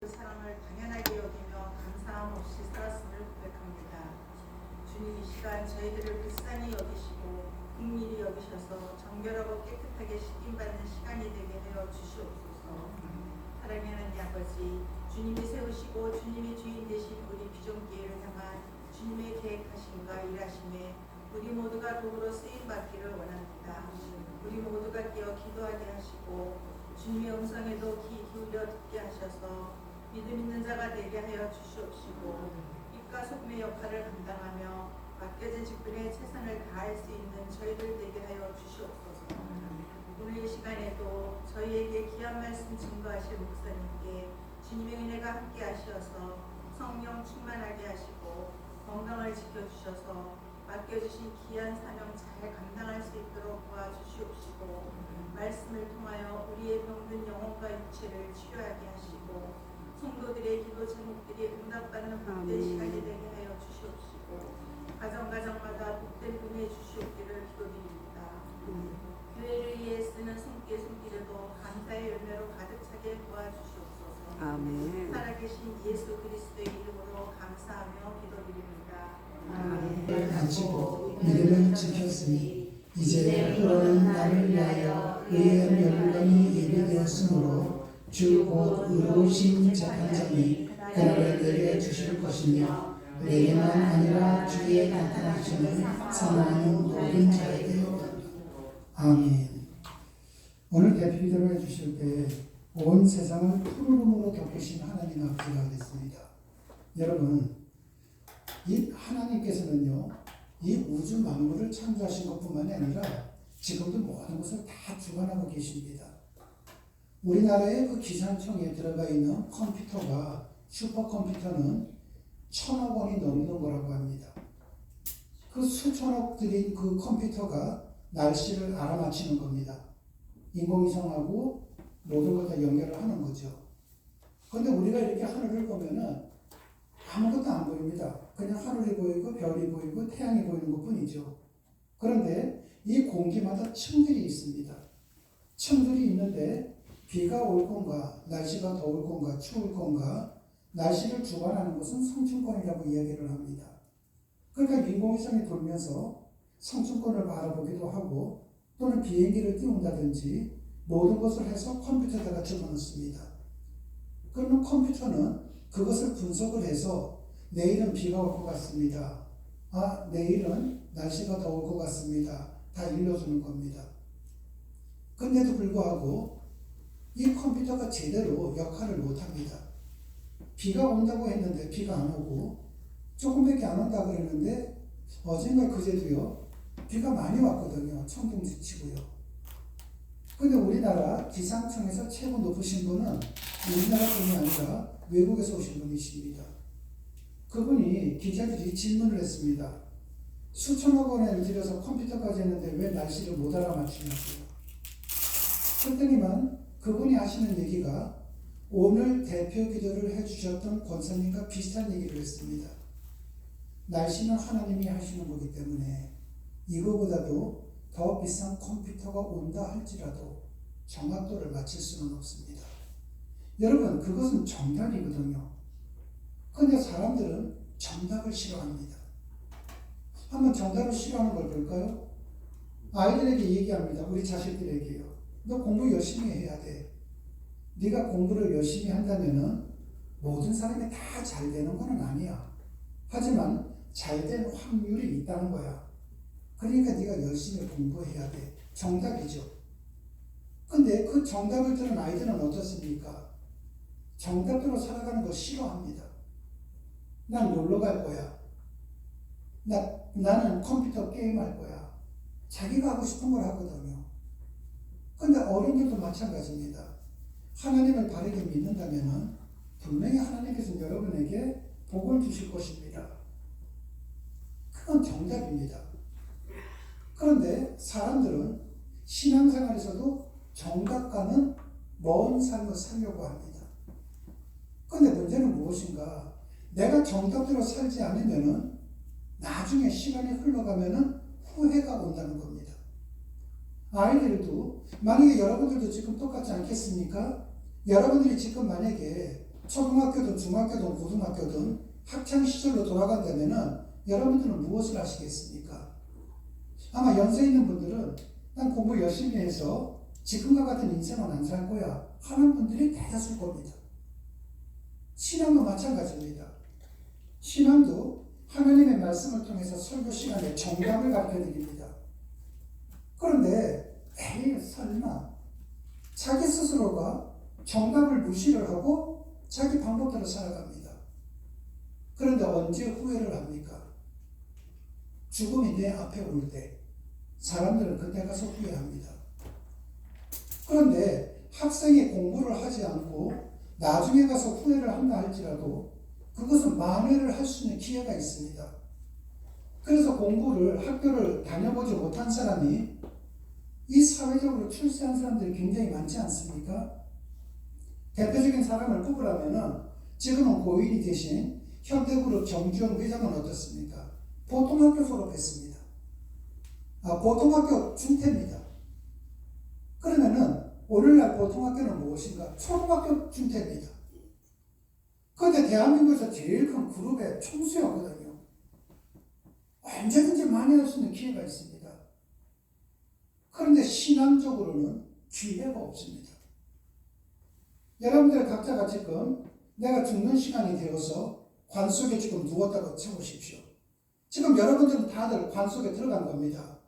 그 사랑을 당연하게 여기며 감사함 없이 살았음을 고백합니다. 주님 이 시간 저희들을 불쌍히 여기시고 긍휼히 여기셔서 정결하고 깨끗하게 씻김받는 시간이 되게 하여 주시옵소서. 사랑의 하나님 아버지, 주님이 세우시고 주님이 주인 되신 우리 비전기회를 향한 주님의 계획하심과 일하심에 우리 모두가 도구로 쓰임받기를 원합니다. 우리 모두가 깨어 기도하게 하시고 주님의 음성에도 귀 기울여 듣게 하셔서 믿음 있는 자가 되게 하여 주시옵시고 입과 소금의 역할을 감당하며 맡겨진 직분에 최선을 다할 수 있는 저희들 되게 하여 주시옵소서. 오늘 이 시간에도 저희에게 귀한 말씀 증거하실 목사님께 주님의 은혜가 함께 하셔서 성령 충만하게 하시고 건강을 지켜주셔서 맡겨주신 귀한 사명 잘 감당할 수 있도록 도와주시옵시고 말씀을 통하여 우리의 병든 영혼과 육체를 치료하게 하시고 성도들의 기도 제목들이 응답받는 복된 시간이 되게 하여 주시옵시고 가정마다 복된 은혜 주시옵기를 기도드립니다. 교회를 위해 쓰는 손길에도 감사의 열매로 가득 차게 도와주시옵소서. 아멘. 살아계신 예수 그리스도의 이름으로 감사하며 기도드립니다. 아멘. 가지고 믿음을 지켰으니 이제 흐르는 나를 위하여 의의 면류관이 예비되었으므로 주 곧 의로우신 재판장이 그날을 내게 주실 것이며 내게만 아니라 주의 나타나심을 사모하는 모든 자에게. 아멘. 오늘 대피기도를 해주실 때 온 세상을 푸르름으로 덮으신 하나님 앞에 됐습니다. 여러분, 이 하나님께서는요, 이 우주 만물을 창조하신 것뿐만이 아니라 지금도 모든 것을 다 주관하고 계십니다. 우리나라의 그 기상청에 들어가 있는 컴퓨터가, 슈퍼컴퓨터는 1,000억 원이 넘는 거라고 합니다. 그 수천억 들인 그 컴퓨터가 날씨를 알아맞히는 겁니다. 인공위성하고 모든 걸 다 연결을 하는 거죠. 그런데 우리가 이렇게 하늘을 보면은 아무것도 안 보입니다. 그냥 하늘이 보이고 별이 보이고 태양이 보이는 것 뿐이죠. 그런데 이 공기마다 층들이 있습니다. 층들이 있는데 비가 올 건가, 날씨가 더울 건가, 추울 건가, 날씨를 주관하는 것은 성층권이라고 이야기를 합니다. 그러니까 인공위성이 돌면서 성층권을 바라보기도 하고 또는 비행기를 띄운다든지 모든 것을 해서 컴퓨터에다가 집어넣습니다. 그러면 컴퓨터는 그것을 분석을 해서 내일은 비가 올 것 같습니다. 내일은 날씨가 더울 것 같습니다. 다 일러주는 겁니다. 근데도 불구하고 이 컴퓨터가 제대로 역할을 못합니다. 비가 온다고 했는데 비가 안 오고 조금밖에 안 온다 그랬는데 어젠가 그제도요 비가 많이 왔거든요. 천둥 치고요. 근데 우리나라 기상청에서 최고 높으신 분은 우리나라 분이 아니라 외국에서 오신 분이십니다. 그분이 기자들이 질문을 했습니다. 수천억 원을 들여서 컴퓨터까지 했는데 왜 날씨를 못 알아맞히냐고요. 그랬더니만 그분이 하시는 얘기가 오늘 대표 기도를 해주셨던 권사님과 비슷한 얘기를 했습니다. 날씨는 하나님이 하시는 거기 때문에 이거보다도 더 비싼 컴퓨터가 온다 할지라도 정확도를 맞출 수는 없습니다. 여러분, 그것은 정답이거든요. 그런데 사람들은 정답을 싫어합니다. 한번 정답을 싫어하는 걸 볼까요? 아이들에게 얘기합니다. 우리 자식들에게요. 너 공부 열심히 해야 돼. 네가 공부를 열심히 한다면은 모든 사람이 다 잘 되는 건 아니야. 하지만 잘 될 확률이 있다는 거야. 그러니까 네가 열심히 공부해야 돼. 정답이죠. 근데 그 정답을 들은 아이들은 어떻습니까? 정답대로 살아가는 거 싫어합니다. 난 놀러 갈 거야. 나는 컴퓨터 게임할 거야. 자기가 하고 싶은 걸 하거든요. 근데 어른들도 마찬가지입니다. 하나님을 바르게 믿는다면 분명히 하나님께서 여러분에게 복을 주실 것입니다. 그건 정답입니다. 그런데 사람들은 신앙생활에서도 정답과는 먼 삶을 살려고 합니다. 그런데 문제는 무엇인가? 내가 정답대로 살지 않으면은 나중에 시간이 흘러가면은 후회가 온다는 겁니다. 아이들도 만약에 여러분들도 지금 똑같지 않겠습니까? 여러분들이 지금 만약에 초등학교든 중학교든 고등학교든 학창 시절로 돌아간다면은 여러분들은 무엇을 하시겠습니까? 아마 연세 있는 분들은 난 공부 열심히 해서 지금과 같은 인생은 안 살 거야 하는 분들이 대다수일 겁니다. 신앙도 마찬가지입니다. 신앙도 하나님의 말씀을 통해서 설교 시간에 정답을 가르쳐 드립니다. 그런데 에이 설마 자기 스스로가 정답을 무시를 하고 자기 방법대로 살아갑니다. 그런데 언제 후회를 합니까? 죽음이 내 앞에 올 때 사람들은 그때 가서 후회합니다. 그런데 학생이 공부를 하지 않고 나중에 가서 후회를 한다 할지라도 그것은 만회를 할 수 있는 기회가 있습니다. 그래서 공부를 학교를 다녀보지 못한 사람이 이 사회적으로 출세한 사람들이 굉장히 많지 않습니까? 대표적인 사람을 꼽으라면 지금은 고인이 되신 현대그룹 정주영 회장은 어떻습니까? 보통학교 졸업했습니다. 보통학교 중퇴입니다. 그러면은 오늘날 보통학교는 무엇인가? 초등학교 중퇴입니다. 그런데 대한민국에서 제일 큰 그룹의 총수였거든요. 언제든지 만회할 수 있는 기회가 있습니다. 그런데 신앙적으로는 기회가 없습니다. 여러분들 각자가 지금 내가 죽는 시간이 되어서 관 속에 지금 누웠다고 쳐보십시오. 지금 여러분들은 다들 관 속에 들어간 겁니다.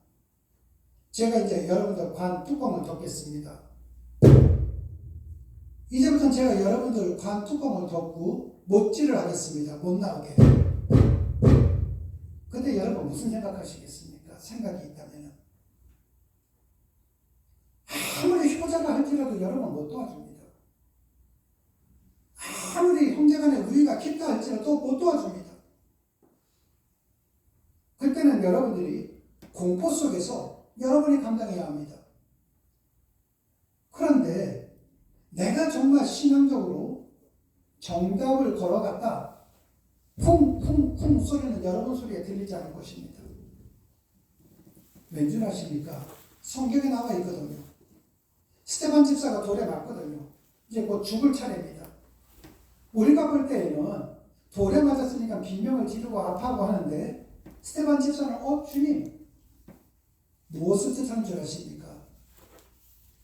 제가 이제 여러분들 관 뚜껑을 덮겠습니다. 이제부터는 제가 여러분들 관 뚜껑을 덮고 못질을 하겠습니다. 못 나오게. 근데 여러분 무슨 생각하시겠습니까? 생각이 있다면 아무리 효자가 할지라도 여러분 못 도와줍니다. 아무리 형제간에 우리가 깊다 할지라도 못 도와줍니다. 그때는 여러분들이 공포 속에서 여러분이 감당해야 합니다. 그런데 내가 정말 신앙적으로 정답을 걸어갔다. 쿵쿵쿵 소리는 여러분 소리에 들리지 않을 것입니다. 왠 줄 아십니까? 성경에 나와 있거든요. 스데반 집사가 돌에 맞거든요. 이제 곧 죽을 차례입니다. 우리가 볼 때에는 돌에 맞았으니까 비명을 지르고 아파하고 하는데 스데반 집사는 주님 무엇을 뜻하는 줄 아십니까?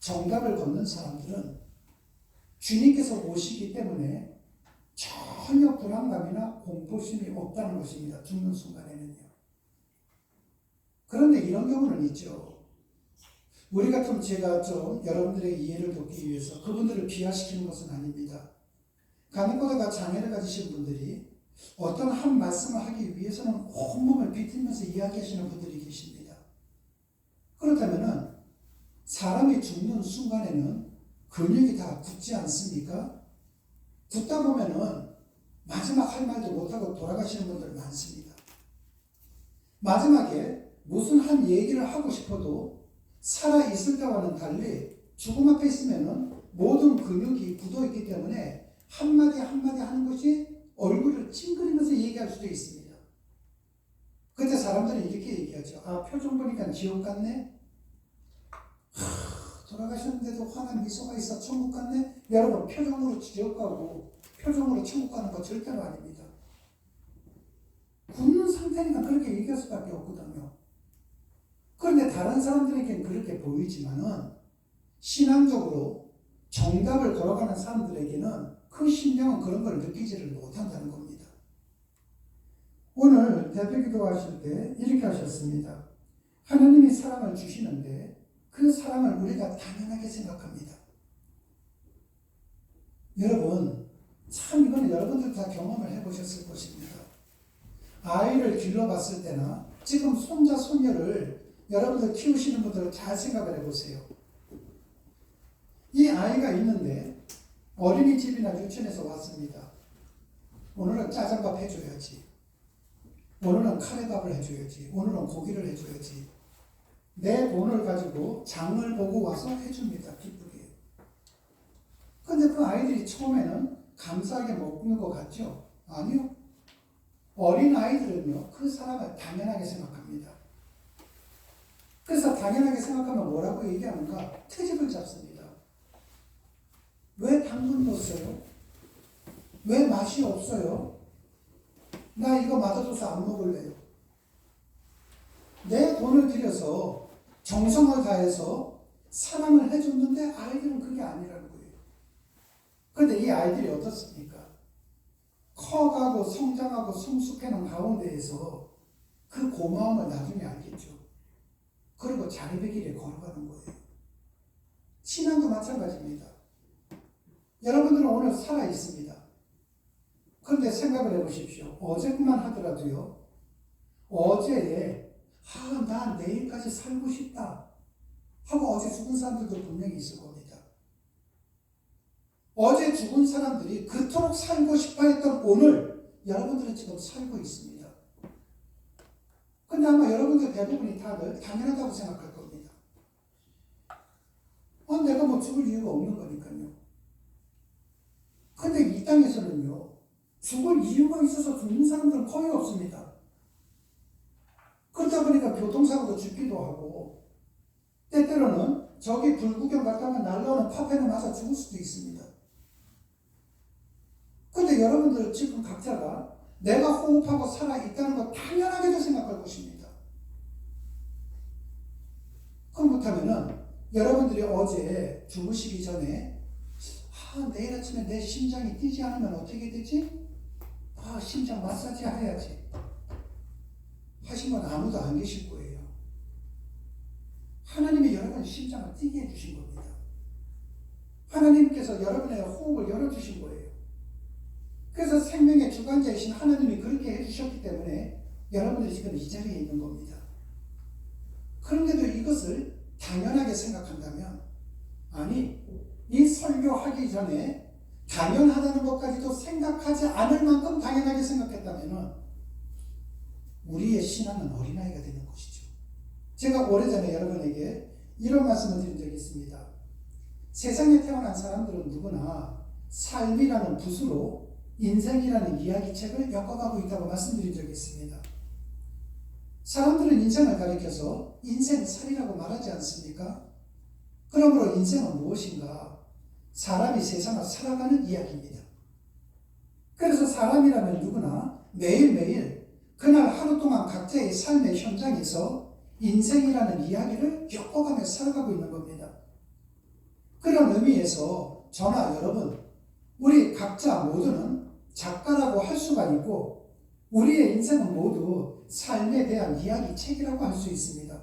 정답을 걷는 사람들은 주님께서 오시기 때문에 전혀 불안감이나 공포심이 없다는 것입니다. 죽는 순간에는요. 그런데 이런 경우는 있죠. 우리가 제가 여러분들의 이해를 돕기 위해서 그분들을 비하시키는 것은 아닙니다. 간혹가다가 장애를 가지신 분들이 어떤 한 말씀을 하기 위해서는 온몸을 비틀면서 이야기하시는 분들이 계십니다. 그렇다면은 사람이 죽는 순간에는 근육이 다 굳지 않습니까? 듣다 보면은 마지막 할 말도 못하고 돌아가시는 분들 많습니다. 마지막에 무슨 한 얘기를 하고 싶어도 살아있을 때와는 달리 죽음 앞에 있으면은 모든 근육이 굳어있기 때문에 한마디 한마디 하는 것이 얼굴을 찡그리면서 얘기할 수도 있습니다. 그때 사람들은 이렇게 얘기하죠. 표정 보니까 지옥 같네? 돌아가셨는데도 환한 미소가 있어 천국 갔네? 여러분 표정으로 지옥 가고 표정으로 천국 가는 거 절대로 아닙니다. 굳는 상태니까 그렇게 얘기할 수밖에 없거든요. 그런데 다른 사람들에게는 그렇게 보이지만은 신앙적으로 정답을 걸어가는 사람들에게는 그 심령은 그런 걸 느끼지를 못한다는 겁니다. 오늘 대표기도 하실 때 이렇게 하셨습니다. 하나님이 사랑을 주시는데 그 사랑을 우리가 당연하게 생각합니다. 여러분, 참 이거는 여러분들 다 경험을 해보셨을 것입니다. 아이를 길러봤을 때나 지금 손자, 손녀를 여러분들 키우시는 분들은 잘 생각을 해보세요. 이 아이가 있는데 어린이집이나 유치원에서 왔습니다. 오늘은 짜장밥 해줘야지. 오늘은 카레밥을 해줘야지. 오늘은 고기를 해줘야지. 내 돈을 가지고 장을 보고 와서 해줍니다. 기쁘게. 근데 그 아이들이 처음에는 감사하게 먹는 것 같죠? 아니요. 어린 아이들은요, 그 사람을 당연하게 생각합니다. 그래서 당연하게 생각하면 뭐라고 얘기하는가? 트집을 잡습니다. 왜 당근 넣었어요? 왜 맛이 없어요? 나 이거 맛없어서 안 먹을래요. 내 돈을 들여서 정성을 다해서 사랑을 해줬는데 아이들은 그게 아니라는 거예요. 그런데 이 아이들이 어떻습니까? 커가고 성장하고 성숙해는 가운데에서 그 고마움을 나중에 알겠죠. 그리고 자립의 길에 걸어가는 거예요. 신앙도 마찬가지입니다. 여러분들은 오늘 살아있습니다. 그런데 생각을 해보십시오. 어제만 하더라도요. 어제에 나 내일까지 살고 싶다 하고 어제 죽은 사람들도 분명히 있을 겁니다. 어제 죽은 사람들이 그토록 살고 싶어 했던 오늘 여러분들은 지금 살고 있습니다. 근데 아마 여러분들 대부분이 다들 당연하다고 생각할 겁니다. 내가 뭐 죽을 이유가 없는 거니까요. 근데 이 땅에서는요, 죽을 이유가 있어서 죽는 사람들은 거의 없습니다. 그러다 보니까 교통사고로 죽기도 하고, 때때로는 저기 불구경 갔다가 날라오는 파편에 맞아 죽을 수도 있습니다. 근데 여러분들 지금 각자가 내가 호흡하고 살아있다는 거 당연하게도 생각할 것입니다. 그렇다면은 여러분들이 어제 주무시기 전에 내일 아침에 내 심장이 뛰지 않으면 어떻게 되지? 심장 마사지 해야지 하신 건 아무도 안 계실 거예요. 하나님이 여러분의 심장을 뛰게 해주신 겁니다. 하나님께서 여러분의 호흡을 열어주신 거예요. 그래서 생명의 주관자이신 하나님이 그렇게 해주셨기 때문에 여러분들이 지금 이 자리에 있는 겁니다. 그런데도 이것을 당연하게 생각한다면, 아니, 이 설교하기 전에 당연하다는 것까지도 생각하지 않을 만큼 당연하게 생각했다면 우리의 신앙은 어린아이가 되는 것이죠. 제가 오래전에 여러분에게 이런 말씀을 드린 적이 있습니다. 세상에 태어난 사람들은 누구나 삶이라는 붓으로 인생이라는 이야기책을 엮어가고 있다고 말씀드린 적이 있습니다. 사람들은 인생을 가리켜서 인생살이라고 말하지 않습니까? 그러므로 인생은 무엇인가? 사람이 세상을 살아가는 이야기입니다. 그래서 사람이라면 누구나 매일매일 그날 하루 동안 각자의 삶의 현장에서 인생이라는 이야기를 엮어가며 살아가고 있는 겁니다. 그런 의미에서 저나 여러분, 우리 각자 모두는 작가라고 할 수가 있고 우리의 인생은 모두 삶에 대한 이야기책이라고 할 수 있습니다.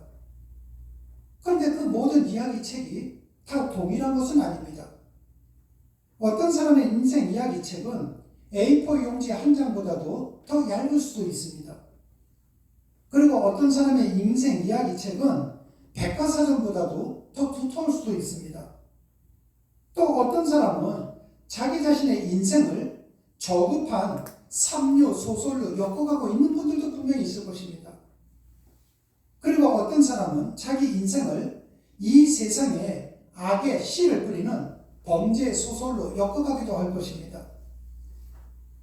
그런데 그 모든 이야기책이 다 동일한 것은 아닙니다. 어떤 사람의 인생 이야기책은 A4 용지 한 장보다도 더 얇을 수도 있습니다. 그리고 어떤 사람의 인생 이야기책은 백과사전보다도 더 두터울 수도 있습니다. 또 어떤 사람은 자기 자신의 인생을 저급한 삼류 소설로 엮어가고 있는 분들도 분명히 있을 것입니다. 그리고 어떤 사람은 자기 인생을 이 세상에 악의 씨를 뿌리는 범죄 소설로 엮어가기도 할 것입니다.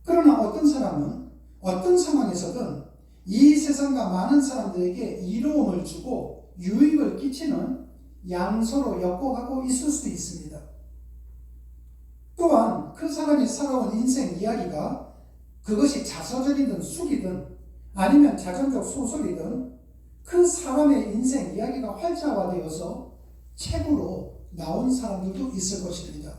그러나 어떤 사람은 어떤 상황에서든 이 세상과 많은 사람들에게 이로움을 주고 유익을 끼치는 양서로 엮어가고 있을 수도 있습니다. 또한 그 사람이 살아온 인생 이야기가 그것이 자서전이든 수기든 아니면 자전적 소설이든 그 사람의 인생 이야기가 활자화되어서 책으로 나온 사람들도 있을 것입니다.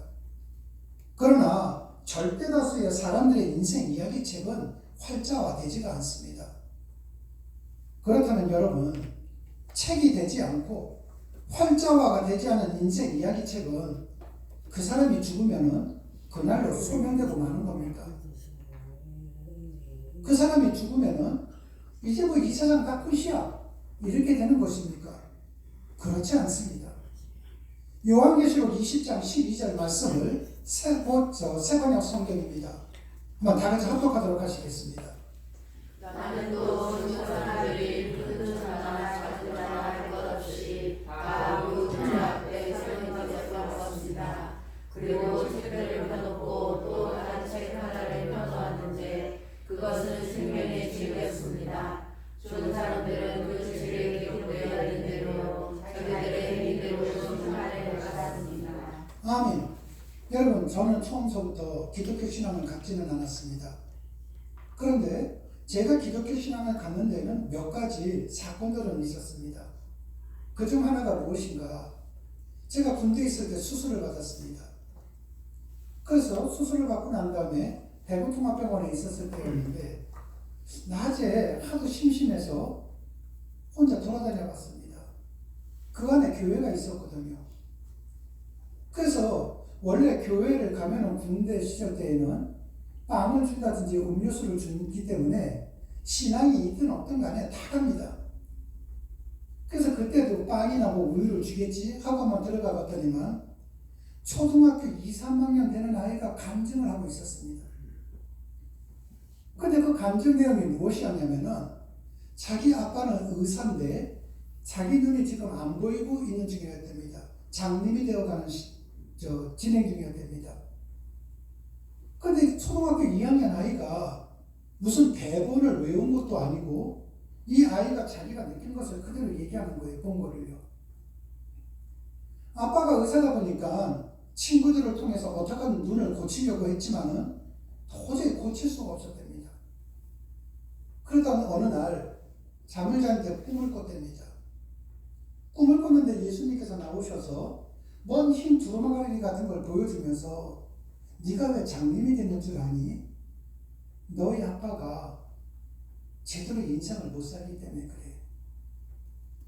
그러나 절대 다수의 사람들의 인생 이야기책은 활자화되지가 않습니다. 그렇다면 여러분, 책이 되지 않고 활자화가 되지 않은 인생 이야기책은 그 사람이 죽으면은 그날로 소멸되고 마는 겁니까? 그 사람이 죽으면은 이제 뭐 이 세상 다 끝이야 이렇게 되는 것입니까? 그렇지 않습니다. 요한계시록 20장 12절 말씀을 세 번역 성경입니다. 한번 다 같이 합독하도록 하시겠습니다. 나는 또 천사들이 큰 자나 작은 자나 할 것 없이 다 그 앞에 세워질 것이다. 그리고 책을 펴놓고 또 다른 책 하나를 펴놓았는데 그것은 생명의 책이었습니다. 죽은 사람들은 그 책에 기록되어 있는 대로 자기들의 행위대로 심판을 받았습니다. 아멘. 여러분, 저는 처음서부터 기독교 신앙을 갖지는 않았습니다. 그런데 제가 기독교 신앙을 갖는 데는 몇 가지 사건들은 있었습니다. 그중 하나가 무엇인가? 제가 군대에 있을 때 수술을 받았습니다. 그래서 수술을 받고 난 다음에 대구통합병원에 있었을 때였는데 낮에 하도 심심해서 혼자 돌아다녀 봤습니다. 그 안에 교회가 있었거든요. 그래서 원래 교회를 가면은 군대 시절 때에는 빵을 준다든지 음료수를 주기 때문에 신앙이 있든 없든 간에 다 갑니다. 그래서 그때도 빵이나 뭐 우유를 주겠지 하고 한번 들어가 봤더니만 초등학교 2, 3학년 되는 아이가 간증을 하고 있었습니다. 근데 그 간증 내용이 무엇이었냐면은 자기 아빠는 의사인데 자기 눈이 지금 안 보이고 있는 중이었답니다. 장님이 되어가는 진행 중이었답니다. 근데 초등학교 2학년 아이가 무슨 대본을 외운 것도 아니고 이 아이가 자기가 느낀 것을 그대로 얘기하는 거예요. 본 거를요. 아빠가 의사다 보니까 친구들을 통해서 어떻게든 눈을 고치려고 했지만은 도저히 고칠 수가 없었답니다. 그러다 어느 날 잠을 자는데 꿈을 꿨답니다. 꿈을 꿨는데 예수님께서 나오셔서 먼 흰 두루마리 같은 걸 보여주면서 네가 왜 장님이 됐는 줄 아니? 너희 아빠가 제대로 인생을 못 살기 때문에 그래.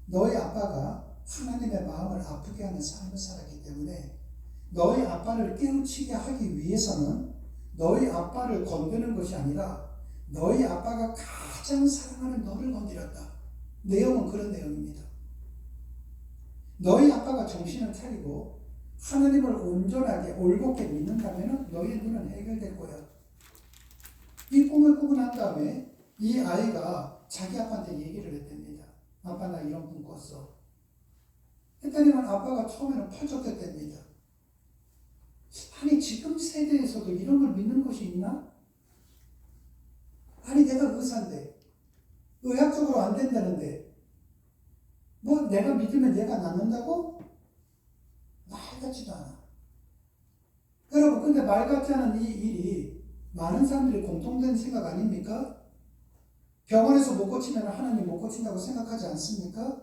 너희 아빠가 하나님의 마음을 아프게 하는 삶을 살았기 때문에 너희 아빠를 깨우치게 하기 위해서는 너희 아빠를 건드는 것이 아니라 너희 아빠가 가장 사랑하는 너를 건드렸다. 내용은 그런 내용입니다. 너희 아빠가 정신을 차리고 하나님을 온전하게 올곧게 믿는다면 너희 눈은 해결될 거야. 이 꿈을 꾸고 난 다음에 이 아이가 자기 아빠한테 얘기를 했답니다. 아빠 나 이런 꿈 꿨어. 했더니만 아빠가 처음에는 펄쩍댔답니다. 아니 지금 세대에서도 이런 걸 믿는 것이 있나? 아니 내가 의사인데 의학적으로 안 된다는데 뭐 내가 믿으면 내가 낫는다고? 말 같지도 않아. 여러분 근데 말 같지 않은 이 일이 많은 사람들이 공통된 생각 아닙니까? 병원에서 못 고치면 하나님 못 고친다고 생각하지 않습니까?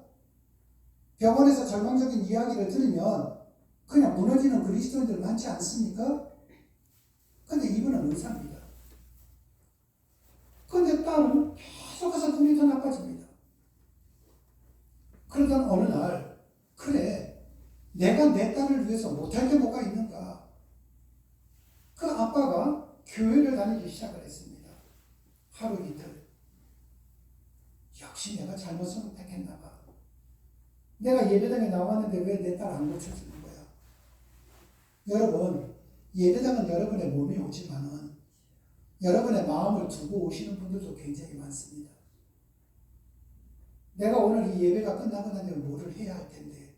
병원에서 절망적인 이야기를 들으면 그냥 무너지는 그리스도인들 많지 않습니까? 근데 이분은 의사입니다. 근데 딸은 계속해서 눈이 더 나빠집니다. 그러던 어느 날 그래 내가 내 딸을 위해서 못할 게 뭐가 있는가? 그 아빠가 교회를 다니기 시작을 했습니다. 하루 이틀. 역시 내가 잘못 선택했나 봐. 내가 예배당에 나왔는데 왜 내 딸 안 고쳐주는 거야? 여러분, 예배당은 여러분의 몸이 오지만은 여러분의 마음을 두고 오시는 분들도 굉장히 많습니다. 내가 오늘 이 예배가 끝나고 나면 뭐를 해야 할 텐데,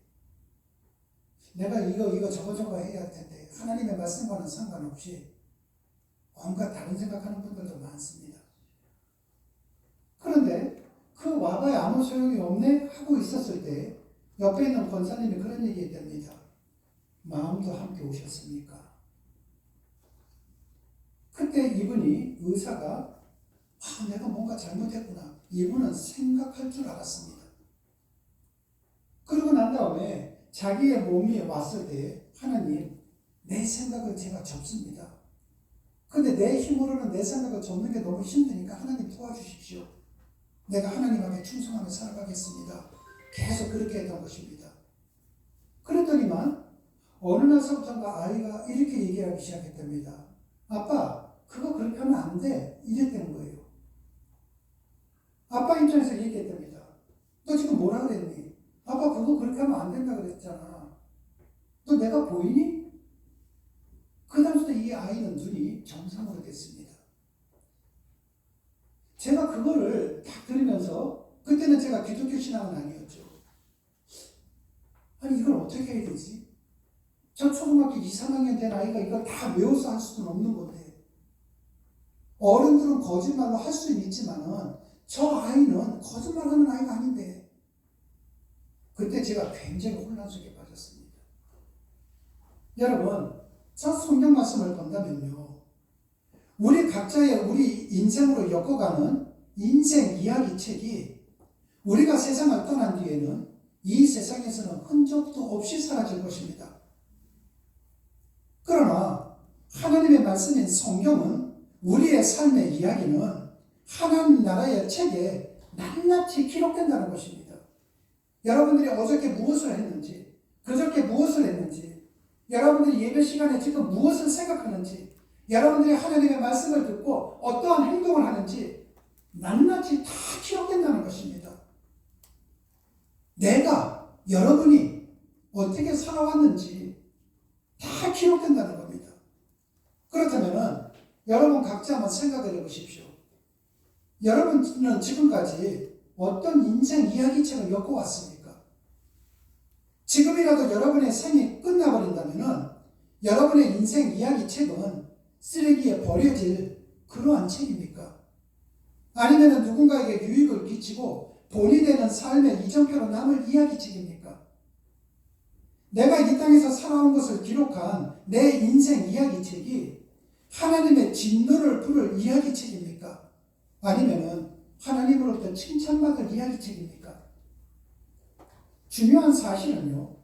내가 이거 저거 해야 할 텐데, 하나님의 말씀과는 상관없이 온갖 다른 생각하는 분들도 많습니다. 그런데 그 와봐야 아무 소용이 없네 하고 있었을 때 옆에 있는 권사님이 그런 얘기 했답니다. 마음도 함께 오셨습니까? 그때 이분이 의사가 내가 뭔가 잘못했구나. 이분은 생각할 줄 알았습니다. 그러고 난 다음에 자기의 몸이 왔을 때 하나님 내 생각을 제가 접습니다. 근데 내 힘으로는 내 생각을 접는 게 너무 힘드니까 하나님 도와주십시오. 내가 하나님에게 충성하며 살아가겠습니다. 계속 그렇게 했던 것입니다. 그랬더니만 어느 날서부터인가 아이가 이렇게 얘기하기 시작했답니다. 아빠 그거 그렇게 하면 안 돼. 이랬다는 거예요. 아빠 입장에서 얘기했답니다. 너 지금 뭐라 그랬니? 아빠 그거 그렇게 하면 안 된다 그랬잖아. 너 내가 보이니? 그 당시에 이 아이는 눈이 정상으로 됐습니다. 제가 그거를 딱 들으면서 그때는 제가 기독교 신앙은 아니었죠. 아니 이걸 어떻게 해야 되지? 저 초등학교 2, 3학년 된 아이가 이걸 다 외워서 할 수는 없는 건데 어른들은 거짓말로 할 수는 있지만은 저 아이는 거짓말하는 아이가 아닌데 그때 제가 굉장히 혼란 속에 빠졌습니다. 여러분 저 성경 말씀을 본다면요, 우리 각자의 우리 인생으로 엮어가는 인생 이야기 책이 우리가 세상을 떠난 뒤에는 이 세상에서는 흔적도 없이 사라질 것입니다. 그러나 하나님의 말씀인 성경은 우리의 삶의 이야기는 하나님 나라의 책에 낱낱이 기록된다는 것입니다. 여러분들이 어저께 무엇을 했는지, 그저께 무엇을 했는지, 여러분들이 예배 시간에 지금 무엇을 생각하는지, 여러분들이 하나님의 말씀을 듣고 어떠한 행동을 하는지 낱낱이 다 기록된다는 것입니다. 내가, 여러분이 어떻게 살아왔는지 다 기록된다는 겁니다. 그렇다면 여러분 각자 한번 생각을 해보십시오. 여러분은 지금까지 어떤 인생 이야기책을 엮어왔습니까? 지금이라도 여러분의 생이 끝나버린다면 여러분의 인생 이야기책은 쓰레기에 버려질 그러한 책입니까? 아니면 누군가에게 유익을 끼치고 본이 되는 삶의 이정표로 남을 이야기책입니까? 내가 이 땅에서 살아온 것을 기록한 내 인생 이야기책이 하나님의 진노를 부를 이야기책입니까? 아니면 하나님으로부터 칭찬받을 이야기책입니까? 중요한 사실은요,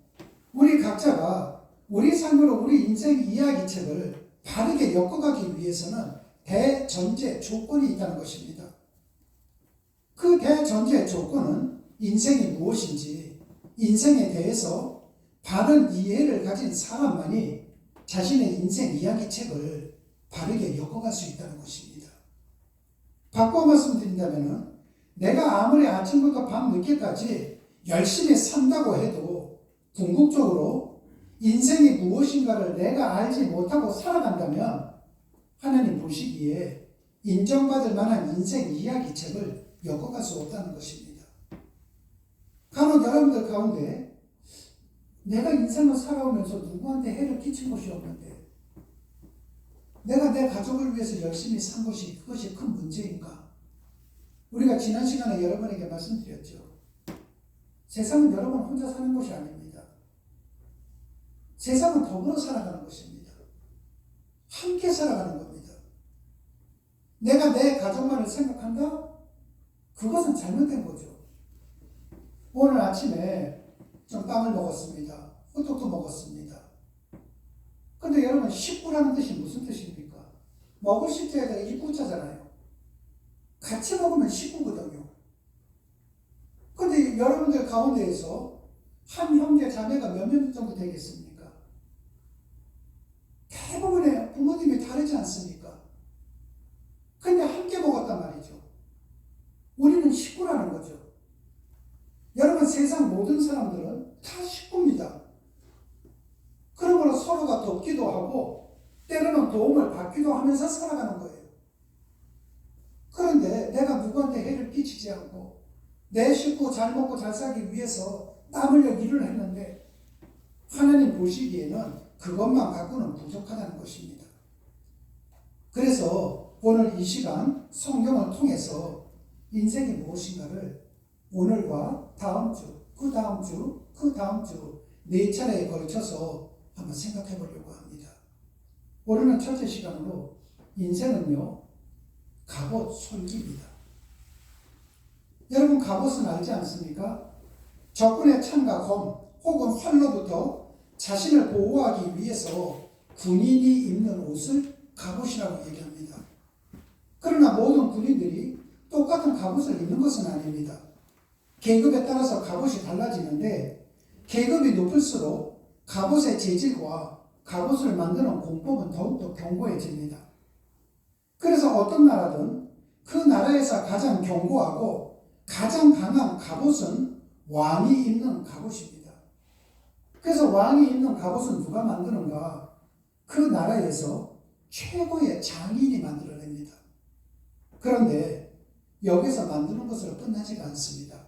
우리 각자가 우리 삶으로 우리 인생 이야기책을 바르게 엮어가기 위해서는 대전제 조건이 있다는 것입니다. 그 대전제 조건은 인생이 무엇인지, 인생에 대해서 바른 이해를 가진 사람만이 자신의 인생 이야기책을 바르게 엮어갈 수 있다는 것입니다. 바꿔 말씀드린다면 내가 아무리 아침부터 밤늦게까지 열심히 산다고 해도 궁극적으로 인생이 무엇인가를 내가 알지 못하고 살아간다면 하나님 보시기에 인정받을 만한 인생 이야기책을 엮어갈 수 없다는 것입니다. 간혹 여러분들 가운데 내가 인생을 살아오면서 누구한테 해를 끼친 것이 없는데 내가 내 가족을 위해서 열심히 산 것이 그것이 큰 문제인가? 우리가 지난 시간에 여러분에게 말씀드렸죠. 세상은 여러분 혼자 사는 것이 아닙니다. 세상은 더불어 살아가는 것입니다. 함께 살아가는 겁니다. 내가 내 가족만을 생각한다? 그것은 잘못된 거죠. 오늘 아침에 좀 빵을 먹었습니다. 호떡도 먹었습니다. 근데 여러분 식구라는 뜻이 무슨 뜻입니까? 먹을 식구에다가 입구자잖아요. 같이 먹으면 식구거든요. 근데 여러분들 가운데에서 한 형제 자매가 몇 명 정도 되겠습니까? 대부분의 부모님이 다르지 않습니까? 근데 함께 먹었단 말이죠. 우리는 식구라는 거죠. 여러분 세상 모든 사람들은 다 식구입니다. 그러므로 서로가 돕기도 하고 때로는 도움을 받기도 하면서 살아가는 거예요. 그런데 내가 누구한테 해를 끼치지 않고 내 식구 잘 먹고 잘 살기 위해서 땀 흘려 일을 했는데 하나님 보시기에는 그것만 갖고는 부족하다는 것입니다. 그래서 오늘 이 시간 성경을 통해서 인생이 무엇인가를 오늘과 다음 주, 그 다음 주, 그 다음 주 네 차례에 걸쳐서 한번 생각해 보려고 합니다. 오늘은 첫째 시간으로 인생은요, 갑옷 솔기입니다. 여러분 갑옷은 알지 않습니까? 적군의 창과 검 혹은 활로부터 자신을 보호하기 위해서 군인이 입는 옷을 갑옷이라고 얘기합니다. 그러나 모든 군인들이 똑같은 갑옷을 입는 것은 아닙니다. 계급에 따라서 갑옷이 달라지는데 계급이 높을수록 갑옷의 재질과 갑옷을 만드는 공법은 더욱더 견고해집니다. 그래서 어떤 나라든 그 나라에서 가장 견고하고 가장 강한 갑옷은 왕이 입는 갑옷입니다. 그래서 왕이 입는 갑옷은 누가 만드는가? 그 나라에서 최고의 장인이 만들어냅니다. 그런데 여기서 만드는 것으로 끝나지가 않습니다.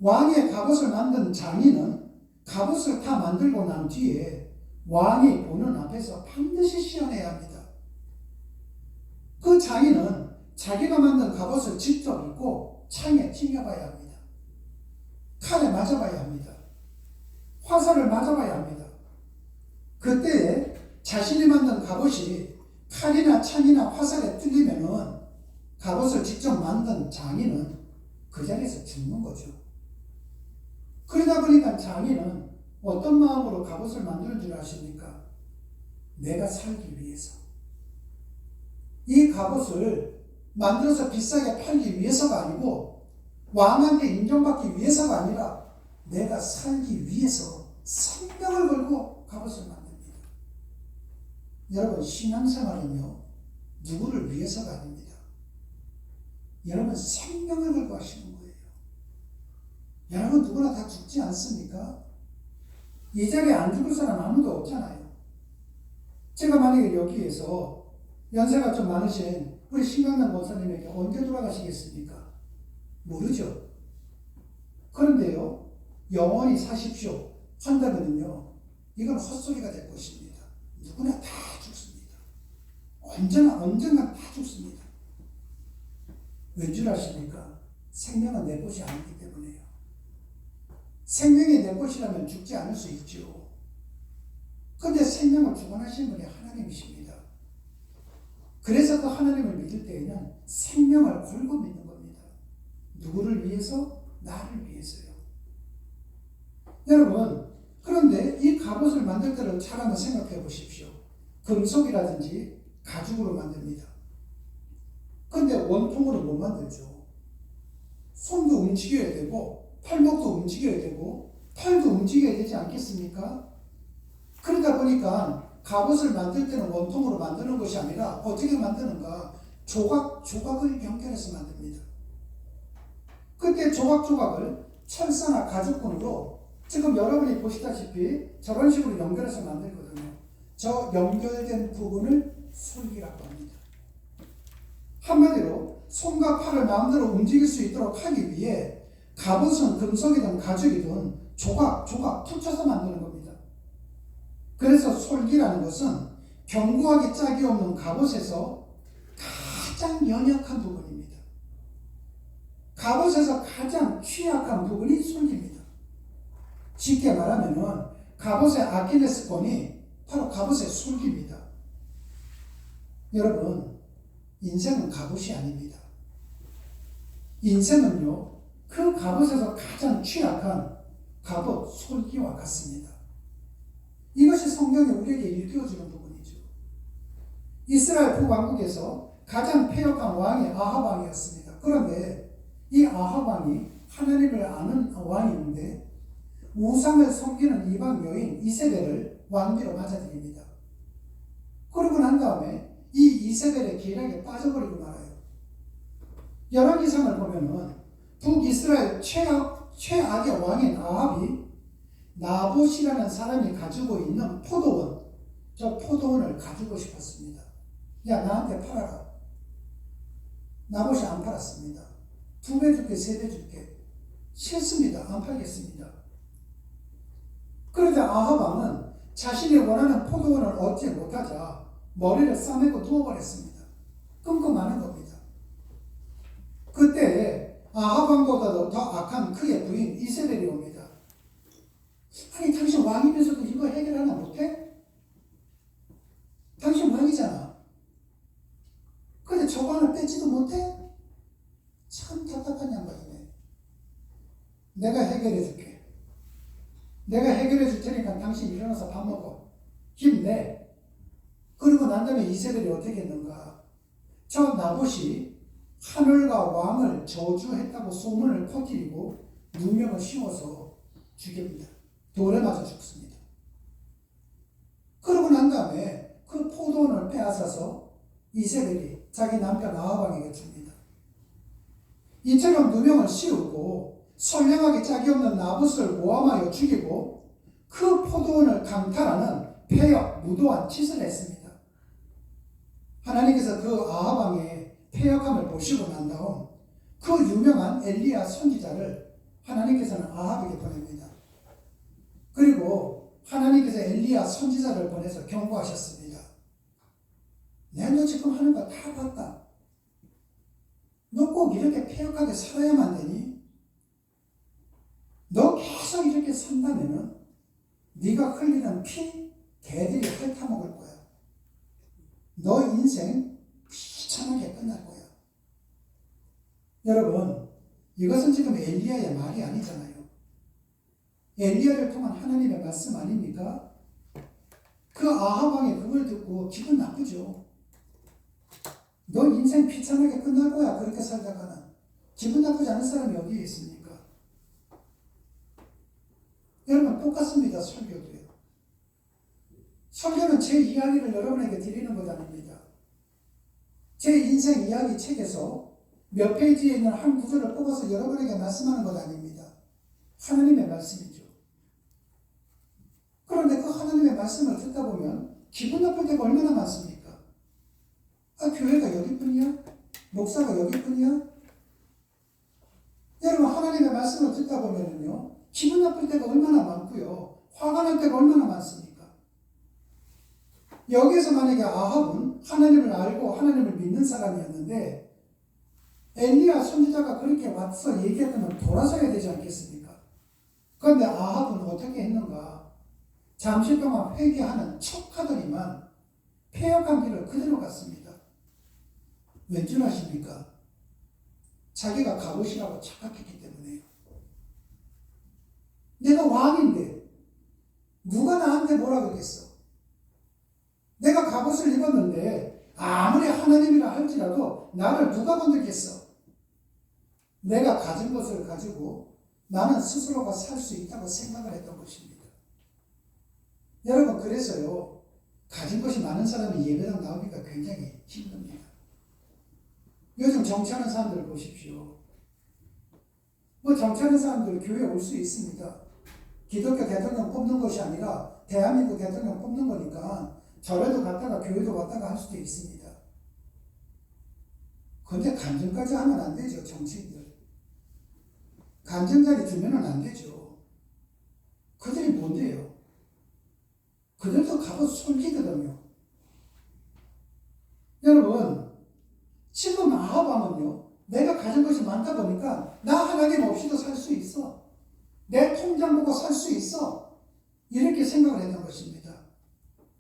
왕의 갑옷을 만든 장인은 갑옷을 다 만들고 난 뒤에 왕이 보는 앞에서 반드시 시연해야 합니다. 그 장인은 자기가 만든 갑옷을 직접 입고 창에 튕겨봐야 합니다. 칼에 맞아봐야 합니다. 화살을 맞아봐야 합니다. 그때에 자신이 만든 갑옷이 칼이나 창이나 화살에 뚫리면은 갑옷을 직접 만든 장인은 그 자리에서 죽는 거죠. 그러다 보니까 장인은 어떤 마음으로 갑옷을 만드는 줄 아십니까? 내가 살기 위해서. 이 갑옷을 만들어서 비싸게 팔기 위해서가 아니고 왕한테 인정받기 위해서가 아니라 내가 살기 위해서 생명을 걸고 갑옷을 만듭니다. 여러분, 신앙생활은요, 누구를 위해서가 아닙니다. 여러분, 생명을 걸고 하시는 거예요. 여러분, 누구나 다 죽지 않습니까? 이 자리에 안 죽을 사람 아무도 없잖아요. 제가 만약에 여기에서 연세가 좀 많으신 우리 신강남 권사님에게 언제 돌아가시겠습니까? 모르죠. 그런데요, 영원히 사십시오 한다면요, 이건 헛소리가 될 것입니다. 누구나 다 죽습니다. 언젠가 다 죽습니다. 왠 줄 아십니까? 생명은 내 것이 아니기 때문에요. 생명이 내 것이라면 죽지 않을 수 있죠. 그런데 생명을 주관하시는 분이 하나님이십니다. 그래서 그 하나님을 믿을 때에는 생명을 걸고 믿는 겁니다. 누구를 위해서? 나를 위해서요. 여러분, 그런데 이 갑옷을 만들 때를 잘 한번 생각해 보십시오. 금속이라든지 가죽으로 만듭니다. 그런데 원통으로 못 만들죠. 손도 움직여야 되고 팔목도 움직여야 되고 팔도 움직여야 되지 않겠습니까? 그러다 보니까 갑옷을 만들 때는 원통으로 만드는 것이 아니라 어떻게 만드는가? 조각을 연결해서 만듭니다. 그때 조각을 철사나 가죽끈으로 지금 여러분이 보시다시피 저런 식으로 연결해서 만들거든요. 저 연결된 부분을 솔기라고 합니다. 한마디로 손과 팔을 마음대로 움직일 수 있도록 하기 위해 갑옷은 금속이든 가죽이든 조각 붙여서 만드는 겁니다. 그래서 솔기라는 것은 견고하게 짝이 없는 갑옷에서 가장 연약한 부분입니다. 갑옷에서 가장 취약한 부분이 솔기입니다. 쉽게 말하면 갑옷의 아킬레스건이 바로 갑옷의 솔기입니다. 여러분, 인생은 갑옷이 아닙니다. 인생은요, 그 갑옷에서 가장 취약한 갑옷 솔기와 같습니다. 이것이 성경에 우리에게 일깨워주는 부분이죠. 이스라엘 북왕국에서 가장 패역한 왕이 아합 왕이었습니다. 그런데 이 아합 왕이 하나님을 아는 왕이었는데 우상을 섬기는 이방 여인 이세벨을 왕비로 맞아들입니다. 그러고 난 다음에 이 이세벨의 계략에 빠져버리고 말아요. 열왕기상을 보면은 북이스라엘 최악의 왕인 아합이 나봇이라는 사람이 가지고 있는 포도원, 저 포도원을 가지고 싶었습니다. 야, 나한테 팔아라. 나봇이 안 팔았습니다. 2배 줄게, 3배 줄게. 싫습니다. 안 팔겠습니다. 그런데 아합 왕은 자신이 원하는 포도원을 얻지 못하자 머리를 싸매고 누워버렸습니다. 끙끙하는 겁니다. 그때 아합 왕보다도 더 악한 그의 부인 이세벨이 옵니다. 아니, 당신 왕이면서도 이거 해결 하나 못해? 당신 왕이잖아. 근데 저거 하나 뺏지도 못해? 참 답답한 양반이네. 내가 해결해 줄게. 내가 해결해 줄 테니까 당신 일어나서 밥 먹어. 힘내. 그리고 난 다음에 이세벨이 어떻게 했는가? 저 나봇이 하늘과 왕을 저주했다고 소문을 퍼뜨리고 누명을 씌워서 죽입니다. 돌에 맞아 죽습니다. 그러고 난 다음에 그 포도원을 빼앗아서 이세벨이 자기 남편 아합 왕에게 줍니다. 이처럼 누명을 씌우고 선량하게 짝이 없는 나봇을 모함하여 죽이고 그 포도원을 강탈하는 패역, 무도한 짓을 했습니다. 하나님께서 그 아합 왕의 패역함을 보시고 난 다음 그 유명한 엘리야 선지자를 하나님께서는 아합에게 보냅니다. 그리고 하나님께서 엘리야 선지자를 보내서 경고하셨습니다. 내가 지금 하는 거 다 봤다. 너 꼭 이렇게 패역하게 살아야만 되니? 너 계속 이렇게 산다면은 네가 흘리는 피 개들이 핥아먹을 거야. 너 인생 비참하게 끝날 거야. 여러분, 이것은 지금 엘리야의 말이 아니잖아요. 엘리야를 통한 하나님의 말씀 아닙니까? 그 아합 왕이 그걸 듣고 기분 나쁘죠. 너 인생 비참하게 끝날 거야. 그렇게 살다가는. 기분 나쁘지 않은 사람이 어디에 있습니까? 여러분, 똑같습니다. 설교도요. 설교는 제 이야기를 여러분에게 드리는 것 아닙니다. 제 인생 이야기 책에서 몇 페이지에 있는 한 구절을 뽑아서 여러분에게 말씀하는 것 아닙니다. 하나님의 말씀이죠. 그런데 그 하나님의 말씀을 듣다 보면 기분 나쁠 때가 얼마나 많습니까? 아, 교회가 여기뿐이야? 목사가 여기뿐이야? 여러분, 하나님의 말씀을 듣다 보면요, 기분 나쁠 때가 얼마나 많고요, 화가 날 때가 얼마나 많습니까? 여기서 만약에 아합은 하나님을 알고 하나님을 믿는 사람이었는데 엘리야 선지자가 그렇게 와서 얘기했다면 돌아서야 되지 않겠습니까? 그런데 아합은 어떻게 했는가? 잠시 동안 회개하는 척하더니만 패역한 길을 그대로 갔습니다. 왠줄 아십니까? 자기가 갑옷이라고 착각했기 때문에요. 내가 왕인데 누가 나한테 뭐라 그러겠어? 내가 갑옷을 입었는데 아무리 하나님이라 할지라도 나를 누가 건들겠어? 내가 가진 것을 가지고 나는 스스로가 살 수 있다고 생각을 했던 것입니다. 여러분, 그래서요, 가진 것이 많은 사람이 예배당 나오기가 굉장히 힘듭니다. 요즘 정치하는 사람들 보십시오. 뭐 정치하는 사람들 교회에 올 수 있습니다. 기독교 대통령 뽑는 것이 아니라 대한민국 대통령 뽑는 거니까 절에도 갔다가 교회도 갔다가 할 수도 있습니다. 그런데 간증까지 하면 안 되죠, 정치인들. 간증자리 주면은 안 되죠. 그들이 뭔데요? 그들도 갑옷 솔기거든요. 여러분, 지금 아합 왕은요, 내가 가진 것이 많다 보니까 나 하나님 없이도 살 수 있어. 내 통장 보고 살 수 있어. 이렇게 생각을 했던 것입니다.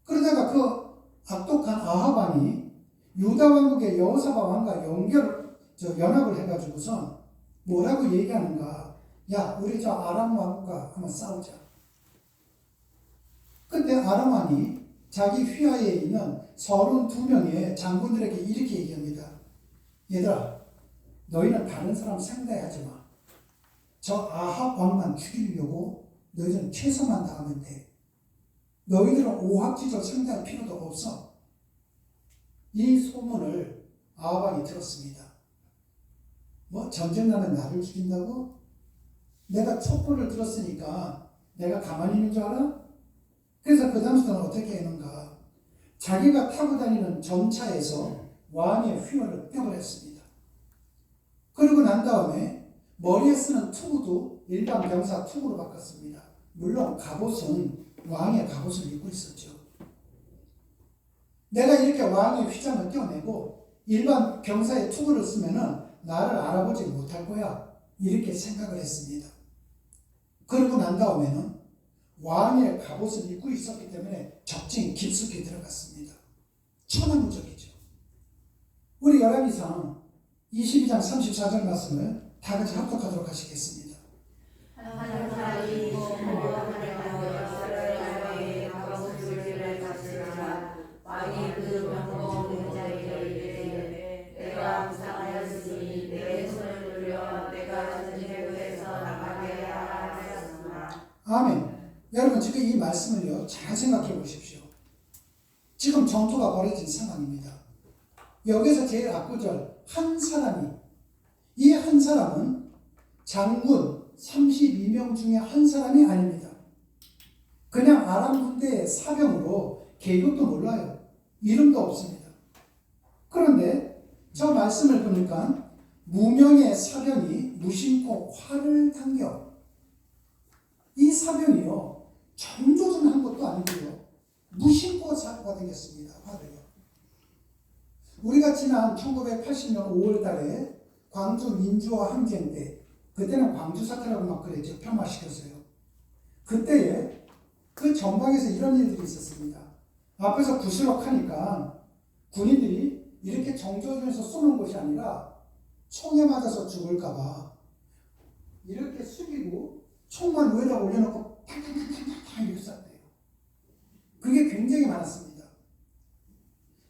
그러다가 그 악독한 아합 왕이 유다 왕국의 여호사밧 왕과 연합을 해가지고선 뭐라고 얘기하는가? 야, 우리 저 아람 왕국과 한번 싸우자. 근데 아람 왕이 자기 휘하에 있는 32명의 장군들에게 이렇게 얘기합니다. 얘들아, 너희는 다른 사람 상대하지 마. 저 아합 왕만 죽이려고 너희들은 최선만 다하면 돼. 너희들은 오합지졸 상대할 필요도 없어. 이 소문을 아합 왕이 들었습니다. 뭐 전쟁 나면 나를 죽인다고? 내가 첩보를 들었으니까 내가 가만히 있는 줄 알아? 그래서 그 당시에는 어떻게 했는가? 자기가 타고 다니는 전차에서 왕의 휘하를 떼버렸습니다. 그러고 난 다음에 머리에 쓰는 투구도 일반 병사 투구로 바꿨습니다. 물론 갑옷은 왕의 갑옷을 입고 있었죠. 내가 이렇게 왕의 휘장을 떼어내고 일반 병사의 투구를 쓰면은 나를 알아보지 못할 거야. 이렇게 생각을 했습니다. 그러고 난 다음에는 왕의 갑옷을 입고 있었기 때문에 적진이 깊숙이 들어갔습니다. 천하무적이죠. 우리 열왕기상 22장 34절 말씀을 다 같이 합독하도록 하시겠습니다. 왕이 그 병거 공자에게 이르되 내가 부상하였으니 내 손을 돌려 내가 전쟁터에서 나가게 하라 하였으나. 아멘. 여러분, 지금 이 말씀을요, 잘 생각해 보십시오. 지금 전투가 벌어진 상황입니다. 여기서 제일 앞구절, 한 사람이, 이 한 사람은 장군 32명 중에 한 사람이 아닙니다. 그냥 아람 군대의 사병으로 계급도 몰라요. 이름도 없습니다. 그런데 저 말씀을 보니까 무명의 사병이 무심코 활을 당겨, 이 사병이요, 정조준한 것도 아니고요, 무심코 사고가 되겠습니다. 화를요. 우리가 지난 1980년 5월 달에 광주 민주화 항쟁 때, 그때는 광주 사태라고 막 그랬죠. 폄하시켰어요. 그때에 그 전방에서 이런 일들이 있었습니다. 앞에서 부스럭 하니까 군인들이 이렇게 정조준에서 쏘는 것이 아니라 총에 맞아서 죽을까봐 이렇게 숙이고 총만 위에다 올려놓고 탁탁탁탁탁 이렇게 쐈대요. 그게 굉장히 많았습니다.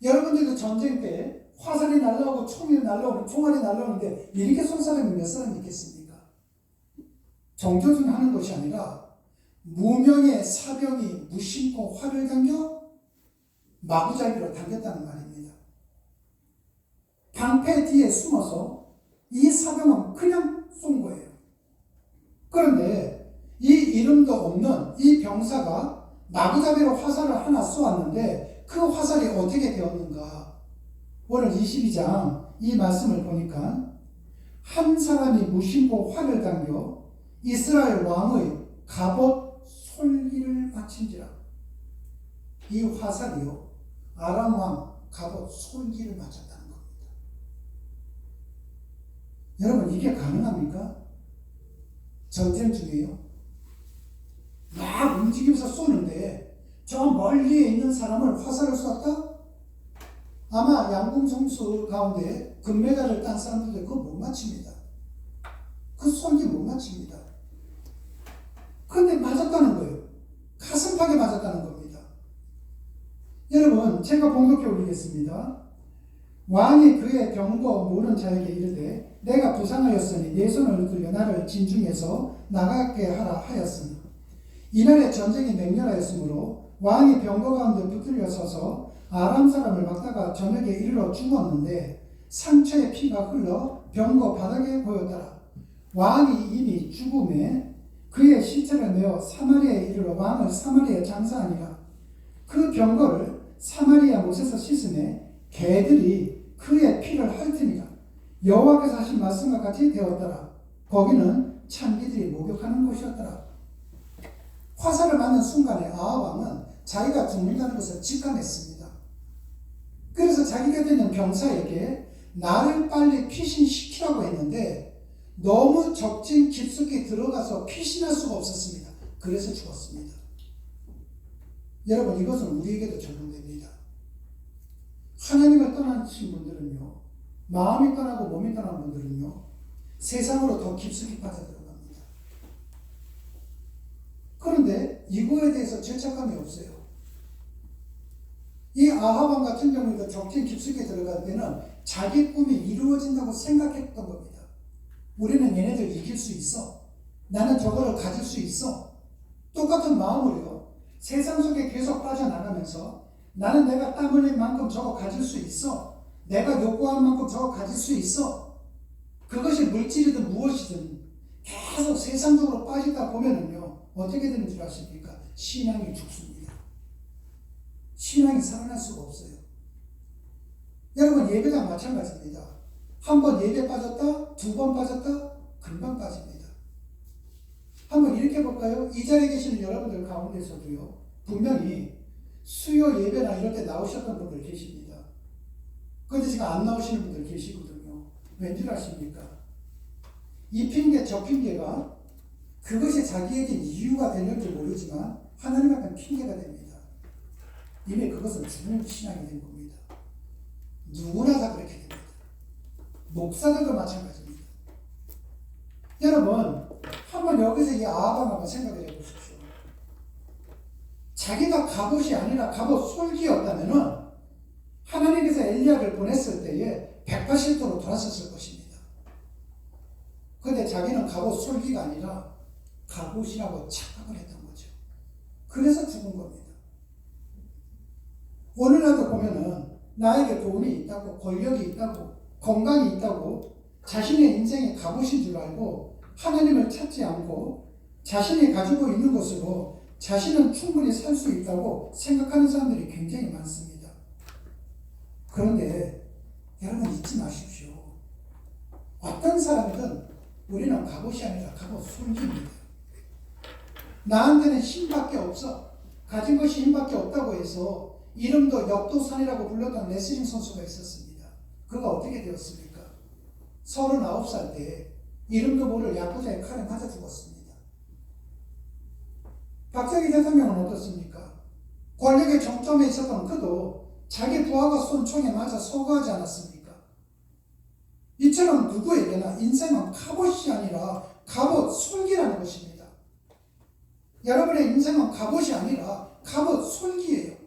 여러분들도 전쟁 때 화살이 날라오고 총알이 날라오는데 이렇게 쏜 사람이 몇 사람 있겠습니까? 정조준 하는 것이 아니라 무명의 사병이 무심코 활을 당겨 마구잡이로 당겼다는 말입니다. 방패 뒤에 숨어서 이 사병은 그냥 쏜 거예요. 그런데 이 이름도 없는 이 병사가 마구잡이로 화살을 하나 쏘았는데 그 화살이 어떻게 되었는가? 오늘 22장 이 말씀을 보니까 한 사람이 무심코 활을 당겨 이스라엘 왕의 갑옷 솔기를 맞춘지라. 이 화살이요 아람 왕 갑옷 솔기를 맞췄다는 겁니다. 여러분 이게 가능합니까? 전쟁 중에요. 막 움직이면서 쏘는데 저 멀리에 있는 사람을 화살을 쐈다? 아마 양궁 선수 가운데 금메달을 딴 사람들도 그거 못 맞춥니다. 그 솔기 못 맞춥니다. 그런데 맞았다는 거예요. 가슴팍에 맞았다는 겁니다. 여러분 제가 봉독해 올리겠습니다. 왕이 그의 병거 모는 자에게 이르되 내가 부상하였으니 내 손을 들여 나를 진중에서 나가게 하라 하였으니 이날에 전쟁이 맹렬하였으므로 왕이 병거 가운데 붙들려 서서 아람 사람을 막다가 저녁에 이르러 죽었는데 상처에 피가 흘러 병거 바닥에 보였더라. 왕이 이미 죽음에 그의 시체를 메어 사마리아에 이르러 왕을 사마리아에 장사하니라. 그 병거를 사마리아 못에서 씻음에 개들이 그의 피를 핥으니라. 여호와께서 하신 말씀과 같이 되었더라. 거기는 창기들이 목욕하는 곳이었더라. 화살을 맞는 순간에 아합 왕은 자기가 죽는다는 것을 직감했습니다. 그래서 자기 곁에 있는 병사에게 나를 빨리 피신시키라고 했는데 너무 적진 깊숙이 들어가서 피신할 수가 없었습니다. 그래서 죽었습니다. 여러분 이것은 우리에게도 적용됩니다. 하나님을 떠나신 분들은요, 마음이 떠나고 몸이 떠난 분들은요, 세상으로 더 깊숙이 빠져들어갑니다. 그런데 이거에 대해서 죄책감이 없어요. 이 아하방 같은 경우에도 적진 깊숙이 들어갈 때는 자기 꿈이 이루어진다고 생각했던 겁니다. 우리는 얘네들 이길 수 있어. 나는 저거를 가질 수 있어. 똑같은 마음으로요. 세상 속에 계속 빠져나가면서 나는 내가 땀 흘린 만큼 저거 가질 수 있어. 내가 요구한 만큼 저거 가질 수 있어. 그것이 물질이든 무엇이든 계속 세상적으로 빠지다 보면은요. 어떻게 되는 줄 아십니까? 신앙이 죽습니다. 신앙이 살아날 수가 없어요. 여러분 예배랑 마찬가지입니다. 한 번 예배 빠졌다, 두 번 빠졌다, 금방 빠집니다. 한번 이렇게 볼까요? 이 자리에 계시는 여러분들 가운데서도요, 분명히 수요 예배나 이럴 때 나오셨던 분들 계십니다. 그런데 지금 안 나오시는 분들 계시거든요. 왠줄 아십니까? 이 핑계, 저 핑계가 그것이 자기에게 이유가 되는지 모르지만 하나님 앞에 핑계가 됩니다. 이미 그것은 죽은 신앙이 된 겁니다. 누구나 다 그렇게 됩니다. 목사들도 마찬가지입니다. 여러분 한번 여기서 이 아합을 한번 생각을 해보십시오. 자기가 갑옷이 아니라 갑옷 솔기였다면은 하나님께서 엘리야를 보냈을 때에 180도로 돌아섰을 것입니다. 그런데 자기는 갑옷 솔기가 아니라 갑옷이라고 착각을 했던 거죠. 그래서 죽은 겁니다. 오늘날도 보면은 나에게 돈이 있다고, 권력이 있다고, 건강이 있다고 자신의 인생의 갑옷인 줄 알고 하나님을 찾지 않고 자신이 가지고 있는 것으로 자신은 충분히 살 수 있다고 생각하는 사람들이 굉장히 많습니다. 그런데 여러분 잊지 마십시오. 어떤 사람이든 우리는 갑옷이 아니라 갑옷 솔기입니다. 나한테는 힘밖에 없어. 가진 것이 힘밖에 없다고 해서 이름도 역도산이라고 불렀던 레슬링 선수가 있었습니다. 그가 어떻게 되었습니까? 39살 때 이름도 모를 야쿠자의 칼에 맞아 죽었습니다. 박정희 대통령은 어떻습니까? 권력의 정점에 있었던 그도 자기 부하가 쏜 총에 맞아 소거하지 않았습니까? 이처럼 누구에게나 인생은 갑옷이 아니라 갑옷 솔기라는 것입니다. 여러분의 인생은 갑옷이 아니라 갑옷 솔기예요.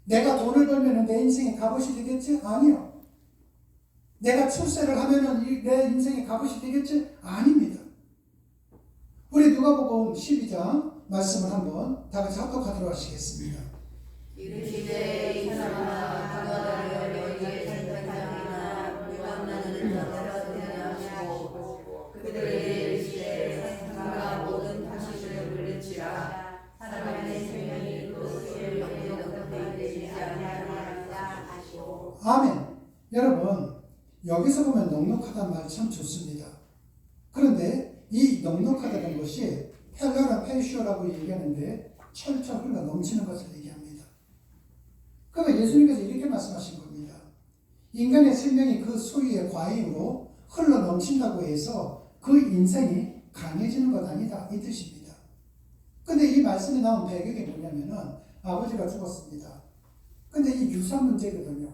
내가 돈을 벌면 내 인생의 갑옷이 되겠지? 아니요. 내가 출세를 하면 내 인생의 갑옷이 되겠지? 아닙니다. 우리 누가복음 12장 말씀을 한번 다 같이 합독하도록 하시겠습니다. 이르시되 이 사람아 그가 너희에게 생각하나 무관나는 자들을 대하시고 그들에게 이르시되 그가 모든 다시를 물리치라 사람의 생명이 그 소유의 넉넉하게 되지 아니하리라 하시고. 아멘. 여러분 여기서 보면 넉넉하다는 말 참 좋습니다. 그런데 이 넉넉하다는 것이 헬라라 페이쇼라고 얘기하는데 철철 흘러 넘치는 것을 얘기합니다. 그러면 예수님께서 이렇게 말씀하신 겁니다. 인간의 생명이 그 소유의 과잉으로 흘러 넘친다고 해서 그 인생이 강해지는 것 아니다 이 뜻입니다. 근데 이 말씀이 나온 배경이 뭐냐면은 아버지가 죽었습니다. 근데 이 유산 문제거든요.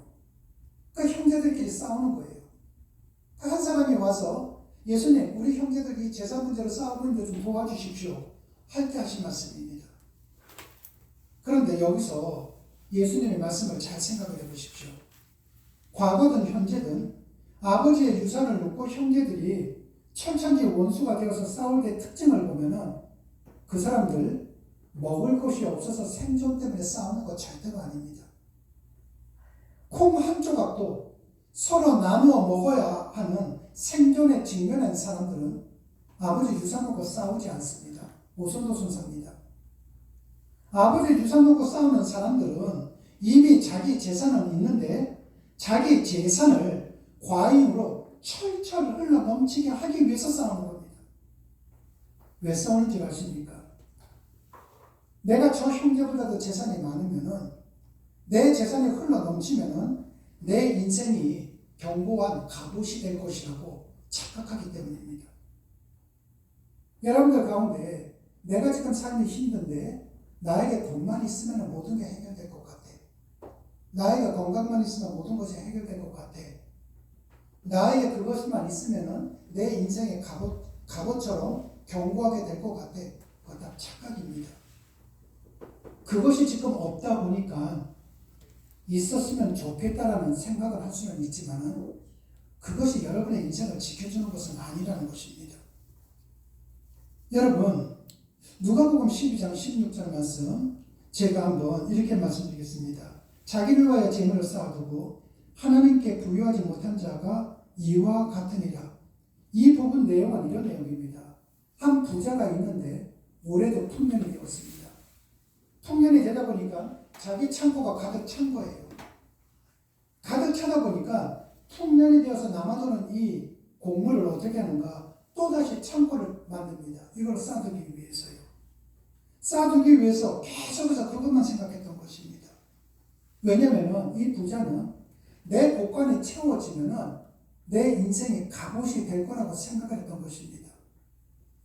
그러니까 형제들끼리 싸우는 거예요. 한 사람이 와서 예수님 우리 형제들이 재산 문제로 싸우고 있는데 좀 도와주십시오 할 때 하신 말씀입니다. 그런데 여기서 예수님의 말씀을 잘 생각을 해보십시오. 과거든 현재든 아버지의 유산을 놓고 형제들이 천천히 원수가 되어서 싸울 때 특징을 보면은 그 사람들 먹을 것이 없어서 생존 때문에 싸우는 거 절대로 아닙니다. 콩 한 조각도 서로 나누어 먹어야 하는 생존에 직면한 사람들은 아버지 유산 놓고 싸우지 않습니다. 오손도손 삽니다. 아버지 유산 놓고 싸우는 사람들은 이미 자기 재산은 있는데 자기 재산을 과잉으로 철철 흘러 넘치게 하기 위해서 싸우는 겁니다. 왜 싸우는지 아십니까? 내가 저 형제보다도 재산이 많으면은 내 재산이 흘러 넘치면은 내 인생이 견고한 갑옷이 될 것이라고 착각하기 때문입니다. 여러분들 가운데 내가 지금 삶이 힘든데 나에게 돈만 있으면 모든 게 해결될 것 같아. 나에게 건강만 있으면 모든 것이 해결될 것 같아. 나에게 그것만 있으면 내 인생의 갑옷처럼 견고하게 될 것 같아. 그거 다 착각입니다. 그것이 지금 없다 보니까 있었으면 좋겠다라는 생각을 할 수는 있지만 그것이 여러분의 인생을 지켜주는 것은 아니라는 것입니다. 여러분 누가복음 12장 16절 말씀 제가 한번 이렇게 말씀드리겠습니다. 자기를 위하여 재물을 쌓아두고 하나님께 부유하지 못한 자가 이와 같으니라. 이 부분 내용은 이런 내용입니다. 한 부자가 있는데 올해도 풍년이 되었습니다. 풍년이 되다 보니까 자기 창고가 가득 찬 거예요. 가득 차다 보니까 풍년이 되어서 남아도는 이 곡물을 어떻게 하는가? 또다시 창고를 만듭니다. 이걸 쌓아두기 위해서요. 쌓아두기 위해서 계속해서 그것만 생각했던 것입니다. 왜냐하면 이 부자는 내 곳간이 채워지면 내 인생이 갑옷이 될 거라고 생각을 했던 것입니다.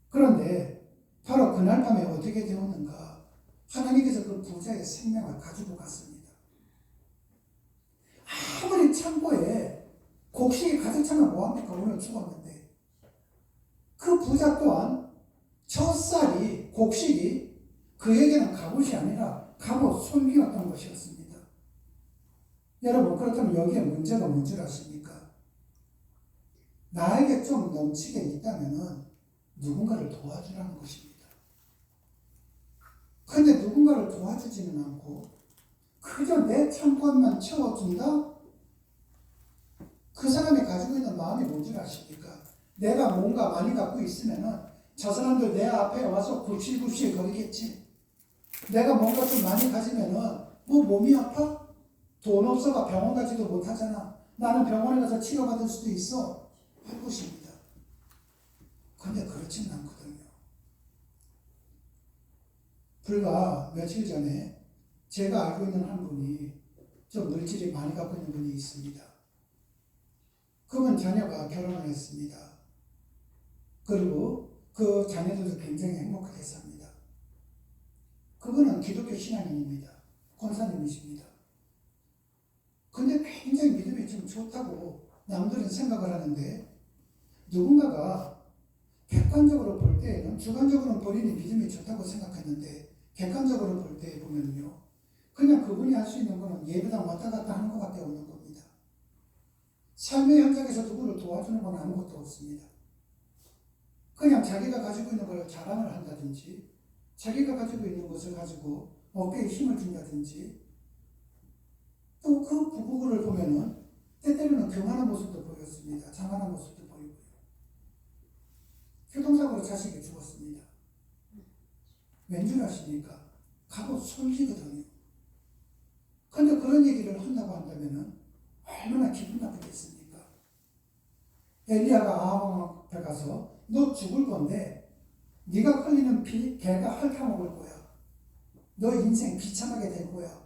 그런데 바로 그날 밤에 어떻게 되었는가? 하나님께서 그 부자의 생명을 가지고 갔습니다. 아무리 창고에 곡식이 가득 차면 뭐합니까? 오늘 죽었는데. 그 부자 또한 젖살이, 곡식이 그에게는 갑옷이 아니라 갑옷 솔기였던 것이었습니다. 여러분 그렇다면 여기에 문제가 뭔지 아십니까? 나에게 좀 넘치게 있다면 누군가를 도와주라는 것입니다. 그런데 누군가를 도와주지는 않고 그저 내 창고만 채워준다? 그 사람이 가지고 있는 마음이 뭔지 아십니까? 내가 뭔가 많이 갖고 있으면은 저 사람들 내 앞에 와서 굽실굽실 거리겠지. 내가 뭔가 좀 많이 가지면은 뭐 몸이 아파? 돈 없어가 병원 가지도 못하잖아. 나는 병원에 가서 치료받을 수도 있어. 할 것입니다. 그런데 그렇지는 않거든요. 불과 며칠 전에 제가 알고 있는 한 분이 좀 물질이 많이 갖고 있는 분이 있습니다. 그분 자녀가 결혼을 했습니다. 그리고 그 자녀들도 굉장히 행복하게 삽니다. 그분은 기독교 신앙인입니다. 권사님이십니다. 근데 굉장히 믿음이 좀 좋다고 남들은 생각을 하는데 누군가가 객관적으로 볼 때에는 주관적으로는 본인이 믿음이 좋다고 생각했는데 객관적으로 볼 때 보면요. 그냥 그분이 할 수 있는 거는 예배당 왔다 갔다 하는 것밖에 없는 겁니다. 삶의 현장에서 누구를 도와주는 건 아무것도 없습니다. 그냥 자기가 가지고 있는 걸 자랑을 한다든지 자기가 가지고 있는 것을 가지고 어깨에 힘을 준다든지 또 그 부부를 보면은 때때로는 교만한 모습도 보였습니다. 장한한 모습도 보이고요. 교통사고로 자식이 죽었습니다. 왠줄 아십니까? 갑옷 솔기거든요. 근데 그런 얘기를 한다고 한다면은 얼마나 기분 나쁘겠습니까? 엘리야가 아합 앞에 가서 너 죽을 건데 네가 흘리는 피 개가 핥아먹을 거야. 너 인생 비참하게 될 거야.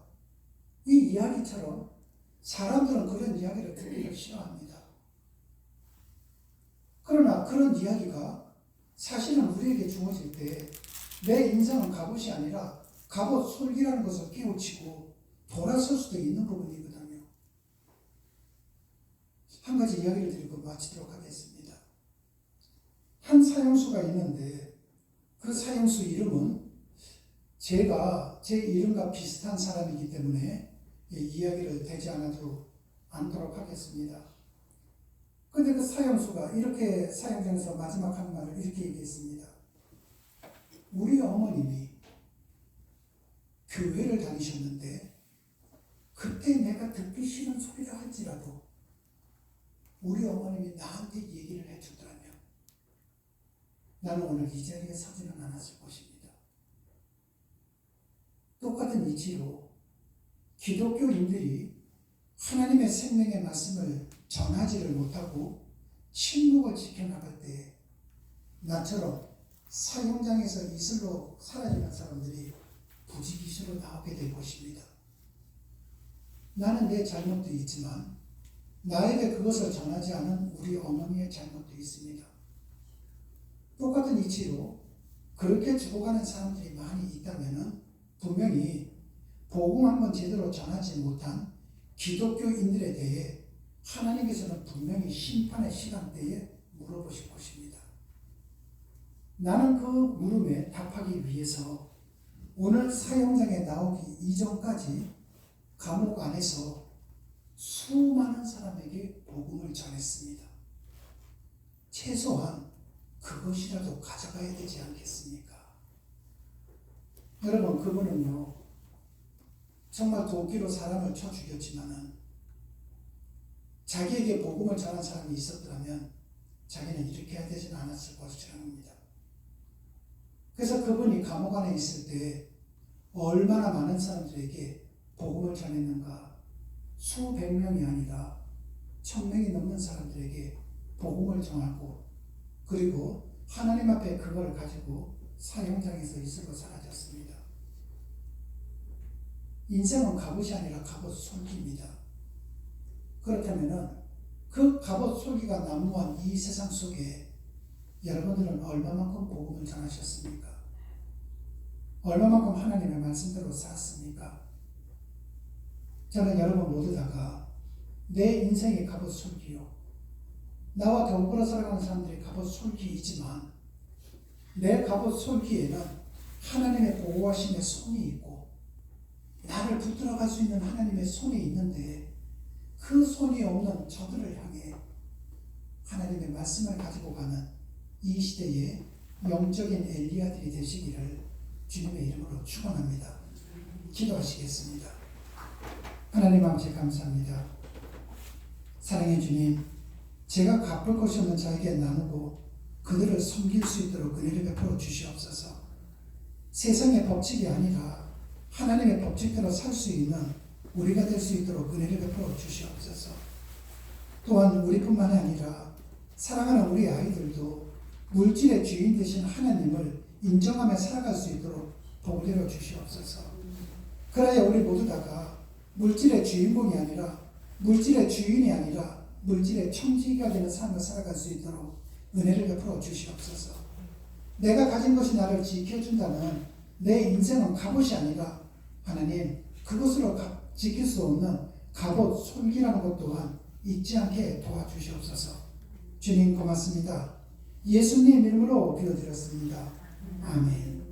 이 이야기처럼 사람들은 그런 이야기를 듣기를 싫어합니다. 그러나 그런 이야기가 사실은 우리에게 주어질 때 내 인생은 갑옷이 아니라 갑옷 솔기라는 것을 깨우치고 돌아설 수도 있는 부분이거든요. 한 가지 이야기를 드리고 마치도록 하겠습니다. 한 사형수가 있는데 그 사형수 이름은 제가 제 이름과 비슷한 사람이기 때문에 이야기를 되지 않도록 하겠습니다. 근데 그 사형수가 이렇게 사형장에서 마지막 한 말을 이렇게 얘기했습니다. 우리 어머님이 교회를 다니셨는데 그때 내가 듣기 싫은 소리를 할지라도 우리 어머님이 나한테 얘기를 해주더라면 나는 오늘 이 자리에 서지는 않았을 것입니다. 똑같은 이치로 기독교인들이 하나님의 생명의 말씀을 전하지를 못하고 침묵을 지켜나갈 때 나처럼 사형장에서 이슬로 사라지는 사람들이 부지기수로 나오게 될 것입니다. 나는 내 잘못도 있지만 나에게 그것을 전하지 않은 우리 어머니의 잘못도 있습니다. 똑같은 이치로 그렇게 죽어가는 사람들이 많이 있다면 분명히 복음 한번 제대로 전하지 못한 기독교인들에 대해 하나님께서는 분명히 심판의 시간대에 물어보실 것입니다. 나는 그 물음에 답하기 위해서 오늘 사형장에 나오기 이전까지 감옥 안에서 수많은 사람에게 복음을 전했습니다. 최소한 그것이라도 가져가야 되지 않겠습니까? 여러분, 그분은요 정말 도끼로 사람을 쳐 죽였지만은 자기에게 복음을 전한 사람이 있었더라면 자기는 이렇게 해야 되지는 않았을 것이라는 겁니다. 그래서 그분이 감옥 안에 있을 때 얼마나 많은 사람들에게 복음을 전했는가. 수백 명이 아니라 1000명이 넘는 사람들에게 복음을 전하고 그리고 하나님 앞에 그걸 가지고 사형장에서 이슬로 사라졌습니다. 인생은 갑옷이 아니라 갑옷 솔기입니다. 그렇다면 그 갑옷 솔기가 난무한 이 세상 속에 여러분들은 얼마만큼 복음을 전하셨습니까? 얼마만큼 하나님의 말씀대로 살았습니까? 저는 여러분 모두 다가 내 인생의 갑옷 솔기요, 나와 더불어 살아가는 사람들이 갑옷 솔기이지만 내 갑옷 솔기에는 하나님의 보호하심의 손이 있고 나를 붙들어 갈 수 있는 하나님의 손이 있는데 그 손이 없는 저들을 향해 하나님의 말씀을 가지고 가는 이 시대의 영적인 엘리야들이 되시기를 주님의 이름으로 축원합니다. 기도하시겠습니다. 하나님 아버지 감사합니다. 사랑의 주님, 제가 갚을 것이 없는 자에게 나누고 그들을 섬길 수 있도록 은혜를 베풀어 주시옵소서. 세상의 법칙이 아니라 하나님의 법칙대로 살 수 있는 우리가 될 수 있도록 은혜를 베풀어 주시옵소서. 또한 우리뿐만이 아니라 사랑하는 우리 아이들도 물질의 주인 되신 하나님을 인정하며 살아갈 수 있도록 복을 내려 주시옵소서. 그래야 우리 모두 다가 물질의 주인공이 아니라 물질의 주인이 아니라 물질의 청지기가 되는 삶을 살아갈 수 있도록 은혜를 베풀어 주시옵소서. 내가 가진 것이 나를 지켜준다는 내 인생은 갑옷이 아니라 하나님 그것으로 지킬 수 없는 갑옷 솔기라는 것 또한 잊지 않게 도와주시옵소서. 주님 고맙습니다. 예수님 이름으로 기도드렸습니다. 아멘.